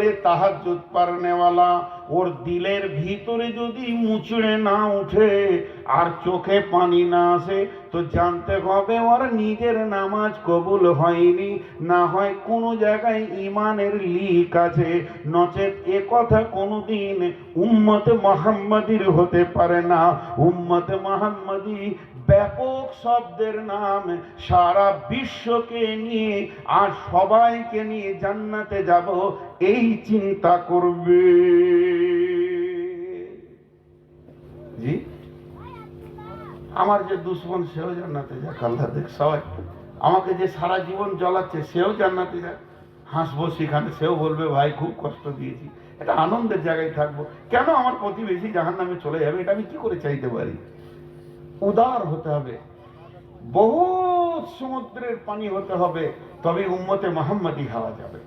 वाले তাহাজ্জুদ পড়নেওয়ালা ওর দিলের ভিতরে যদি মুচড়ে না উঠে আর চোখে পানি না আসে তো জানতে হবে ওর নিজের নামাজ কবুল হয়নি, না হয় কোনো জায়গায় ঈমানের লিক আছে, নচেত এ কথা কোনোদিন উম্মত মুহাম্মাদির হতে পারে না। উম্মত মুহাম্মাদি ব্যাপক শব্দের নাম, সারা বিশ্বকে নিয়ে আর সবাইকে নিয়ে জান্নাতে যাব এই চিন্তা করবে। জি, আমার যে দুশ্মন সেও জান্নাতে যাক, আল্লাহ দেখ সবাই। আমাকে যে সারা জীবন জ্বলাচ্ছে সেও জান্নাতে যাক, হাসবো সেখানে, সেও বলবে ভাই খুব কষ্ট দিয়েছি, এটা আনন্দের জায়গায় থাকবো। কেন আমার প্রতিবেশী জাহান্নামে চলে যাবে, এটা আমি কি করে চাইতে পারি? উদার হতে হবে, বহু সমুদ্রের পানি হতে হবে, তবে উম্মতে মুহাম্মাদি হওয়া যাবে।